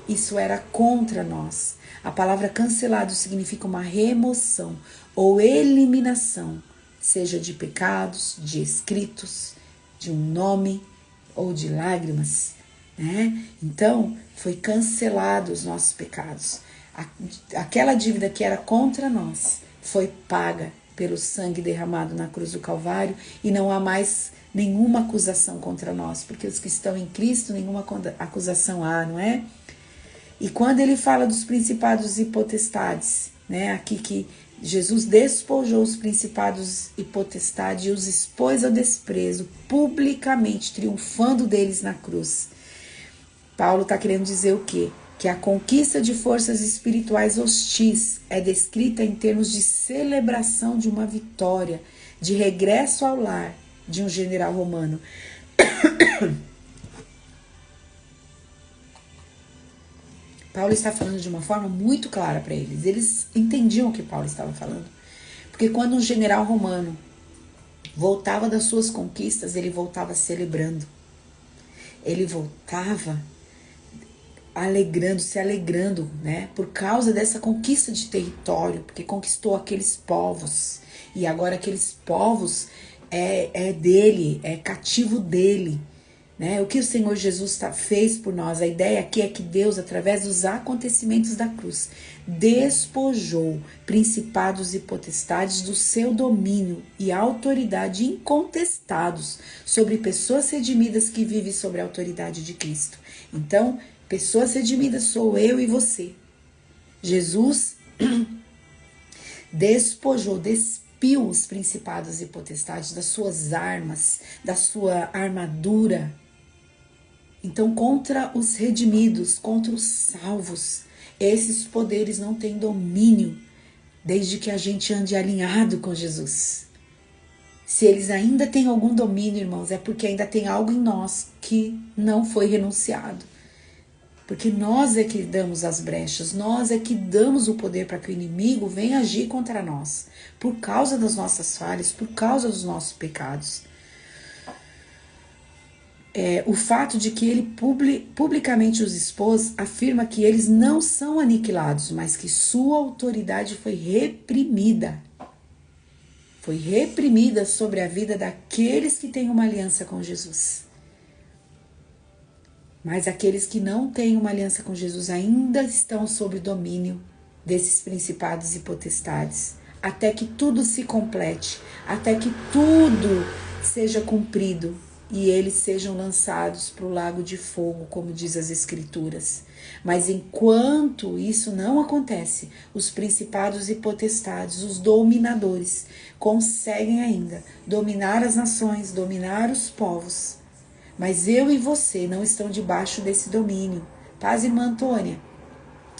Isso era contra nós. A palavra cancelado significa uma remoção ou eliminação, seja de pecados, de escritos, de um nome ou de lágrimas, né? Então, foi cancelado os nossos pecados. Aquela dívida que era contra nós foi paga pelo sangue derramado na cruz do Calvário e não há mais nenhuma acusação contra nós, porque os que estão em Cristo, nenhuma acusação há, não é? E quando ele fala dos principados e potestades, né, aqui que Jesus despojou os principados e potestades e os expôs ao desprezo, publicamente, triunfando deles na cruz. Paulo está querendo dizer o quê? Que a conquista de forças espirituais hostis é descrita em termos de celebração de uma vitória, de regresso ao lar de um general romano. Paulo está falando de uma forma muito clara para eles. Eles entendiam o que Paulo estava falando. Porque quando um general romano voltava das suas conquistas, ele voltava celebrando. Ele voltava se alegrando, né? Por causa dessa conquista de território, porque conquistou aqueles povos. E agora aqueles povos é dele, é cativo dele. Né? O que o Senhor Jesus fez por nós, a ideia aqui é que Deus, através dos acontecimentos da cruz, despojou principados e potestades do seu domínio e autoridade incontestados sobre pessoas redimidas que vivem sob a autoridade de Cristo. Então, pessoas redimidas sou eu e você. Jesus despiu os principados e potestades das suas armas, da sua armadura. Então, contra os redimidos, contra os salvos, esses poderes não têm domínio, desde que a gente ande alinhado com Jesus. Se eles ainda têm algum domínio, irmãos, é porque ainda tem algo em nós que não foi renunciado. Porque nós é que damos as brechas, nós é que damos o poder para que o inimigo venha agir contra nós, por causa das nossas falhas, por causa dos nossos pecados. O fato de que ele publicamente os expôs afirma que eles não são aniquilados, mas que sua autoridade foi reprimida. Foi reprimida sobre a vida daqueles que têm uma aliança com Jesus. Mas aqueles que não têm uma aliança com Jesus ainda estão sob o domínio desses principados e potestades, até que tudo se complete, até que tudo seja cumprido. e eles sejam lançados para o lago de fogo, como diz as Escrituras. Mas enquanto isso não acontece, os principados e potestades, os dominadores, conseguem ainda dominar as nações, dominar os povos. Mas eu e você não estão debaixo desse domínio. Paz, irmã Antônia?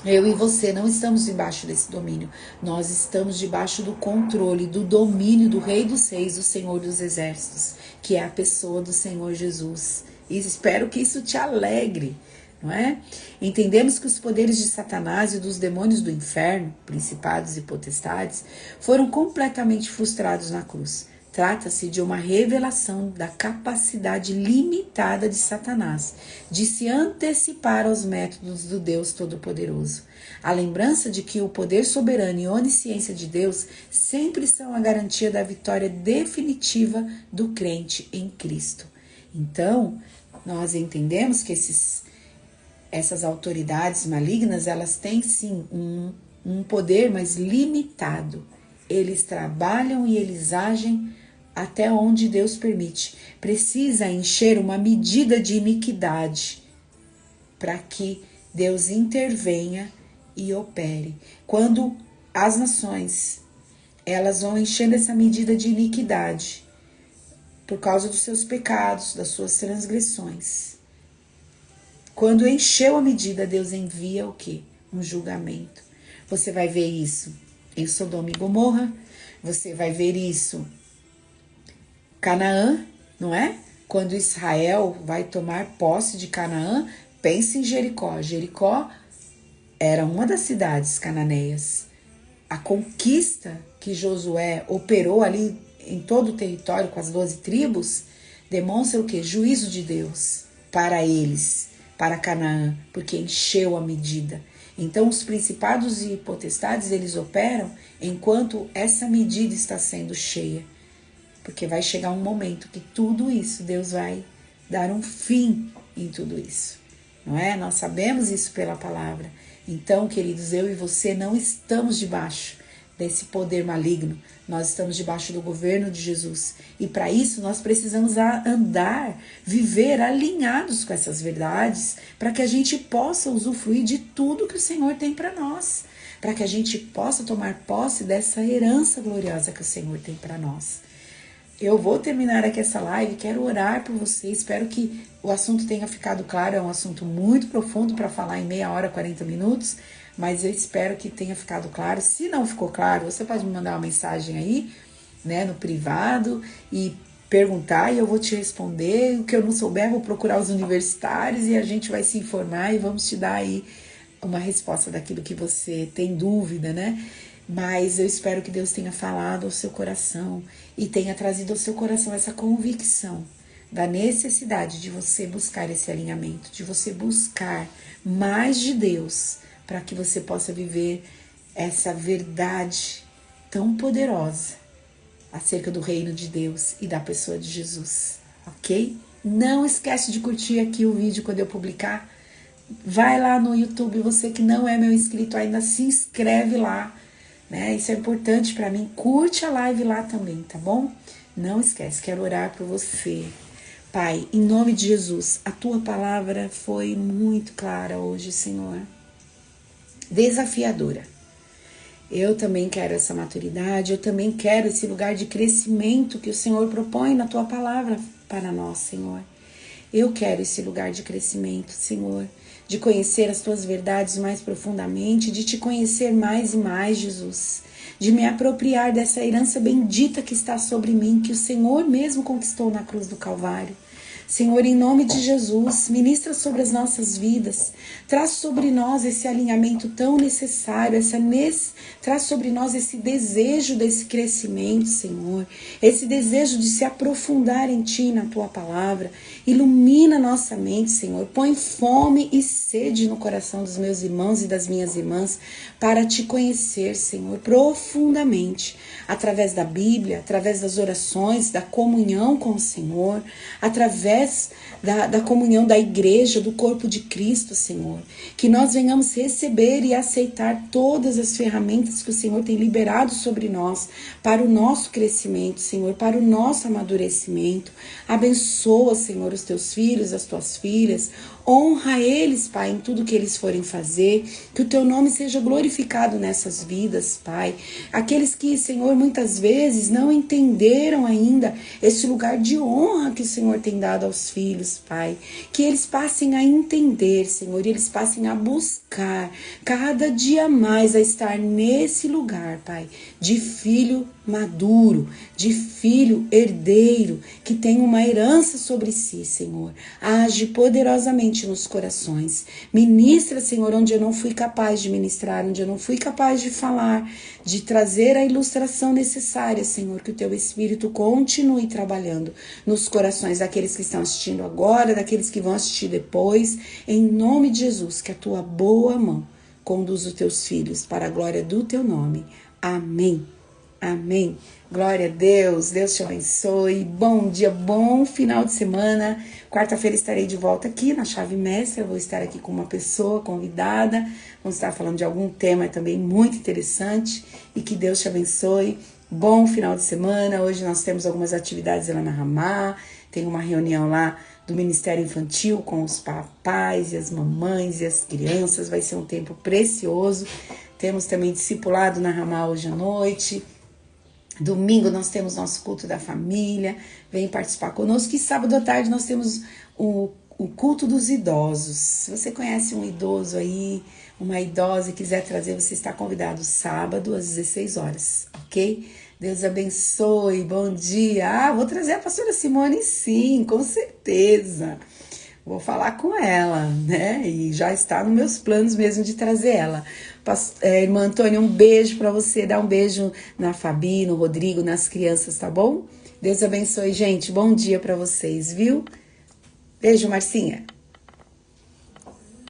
Eu e você não estamos debaixo desse domínio. Nós estamos debaixo do controle, do domínio do Rei dos Reis, do Senhor dos Exércitos, que é a pessoa do Senhor Jesus. E espero que isso te alegre, não é? Entendemos que os poderes de Satanás e dos demônios do inferno, principados e potestades, foram completamente frustrados na cruz. Trata-se de uma revelação da capacidade limitada de Satanás de se antecipar aos métodos do Deus Todo-Poderoso. A lembrança de que o poder soberano e onisciência de Deus sempre são a garantia da vitória definitiva do crente em Cristo. Então, nós entendemos que essas autoridades malignas, elas têm sim um poder, mas limitado. Eles trabalham e eles agem até onde Deus permite. Precisa encher uma medida de iniquidade para que Deus intervenha e opere. Quando as nações, elas vão enchendo essa medida de iniquidade por causa dos seus pecados, das suas transgressões. Quando encheu a medida, Deus envia o quê? Um julgamento. Você vai ver isso em Sodoma e Gomorra, você vai ver isso Canaã, não é? Quando Israel vai tomar posse de Canaã, pense em Jericó. Jericó era uma das cidades cananeias. A conquista que Josué operou ali em todo o território com as 12 tribos demonstra o quê? Juízo de Deus para eles, para Canaã, porque encheu a medida. Então os principados e potestades, eles operam enquanto essa medida está sendo cheia. Porque vai chegar um momento que tudo isso, Deus vai dar um fim em tudo isso. Não é? Nós sabemos isso pela palavra. Então, queridos, eu e você não estamos debaixo desse poder maligno. Nós estamos debaixo do governo de Jesus. E para isso nós precisamos andar, viver alinhados com essas verdades, para que a gente possa usufruir de tudo que o Senhor tem para nós. Para que a gente possa tomar posse dessa herança gloriosa que o Senhor tem para nós. Eu vou terminar aqui essa live, quero orar por você, espero que o assunto tenha ficado claro, é um assunto muito profundo para falar em meia hora, 40 minutos, mas eu espero que tenha ficado claro. Se não ficou claro, você pode me mandar uma mensagem aí, né, no privado e perguntar e eu vou te responder. O que eu não souber, vou procurar os universitários e a gente vai se informar e vamos te dar aí uma resposta daquilo que você tem dúvida, né? Mas eu espero que Deus tenha falado ao seu coração e tenha trazido ao seu coração essa convicção da necessidade de você buscar esse alinhamento, de você buscar mais de Deus para que você possa viver essa verdade tão poderosa acerca do reino de Deus e da pessoa de Jesus, ok? Não esquece de curtir aqui o vídeo quando eu publicar. Vai lá no YouTube, você que não é meu inscrito ainda, se inscreve lá. Né? Isso é importante para mim. Curte a live lá também, tá bom? Não esquece, quero orar por você. Pai, em nome de Jesus, a tua palavra foi muito clara hoje, Senhor. Desafiadora. Eu também quero essa maturidade, eu também quero esse lugar de crescimento que o Senhor propõe na tua palavra para nós, Senhor. Eu quero esse lugar de crescimento, Senhor, de conhecer as tuas verdades mais profundamente, de te conhecer mais e mais, Jesus, de me apropriar dessa herança bendita que está sobre mim, que o Senhor mesmo conquistou na cruz do Calvário. Senhor, em nome de Jesus, ministra sobre as nossas vidas, traz sobre nós esse alinhamento tão necessário, traz sobre nós esse desejo desse crescimento, Senhor, esse desejo de se aprofundar em Ti, na Tua palavra. Ilumina nossa mente, Senhor, põe fome e sede no coração dos meus irmãos e das minhas irmãs para Te conhecer, Senhor, profundamente, através da Bíblia, através das orações, da comunhão com o Senhor, através através da comunhão da igreja, do corpo de Cristo, Senhor. Que nós venhamos receber e aceitar todas as ferramentas que o Senhor tem liberado sobre nós, para o nosso crescimento, Senhor, para o nosso amadurecimento. Abençoa, Senhor, os teus filhos, as tuas filhas. Honra eles, Pai, em tudo que eles forem fazer. Que o teu nome seja glorificado nessas vidas, Pai. Aqueles que, Senhor, muitas vezes não entenderam ainda esse lugar de honra que o Senhor tem dado aos filhos, Pai. Que eles passem a entender, Senhor, e eles passem a buscar cada dia mais a estar nesse lugar, Pai, de filho maduro, de filho herdeiro, que tem uma herança sobre si, Senhor. Age poderosamente nos corações. Ministra, Senhor, onde eu não fui capaz de ministrar, onde eu não fui capaz de falar, de trazer a ilustração necessária, Senhor, que o teu Espírito continue trabalhando nos corações daqueles que estão assistindo agora, daqueles que vão assistir depois, em nome de Jesus, que a tua boa mão conduza os teus filhos para a glória do teu nome. Amém. Amém. Glória a Deus. Deus te abençoe. Bom dia, bom final de semana. Quarta-feira estarei de volta aqui na Chave Mestra. Eu vou estar aqui com uma pessoa convidada. Vamos estar falando de algum tema também muito interessante. E que Deus te abençoe. Bom final de semana. Hoje nós temos algumas atividades lá na Ramá. Tem uma reunião lá do Ministério Infantil com os papais e as mamães e as crianças. Vai ser um tempo precioso. Temos também discipulado na Ramá hoje à noite. Domingo nós temos nosso culto da família, vem participar conosco. E sábado à tarde nós temos o culto dos idosos. Se você conhece um idoso aí, uma idosa e quiser trazer, você está convidado sábado às 16 horas, ok? Deus abençoe, bom dia. Vou trazer a pastora Simone, sim, com certeza. Vou falar com ela, né? E já está nos meus planos mesmo de trazer ela. Irmã Antônia, um beijo para você. Dá um beijo na Fabi, no Rodrigo, nas crianças, tá bom? Deus abençoe, gente. Bom dia para vocês, viu? Beijo, Marcinha.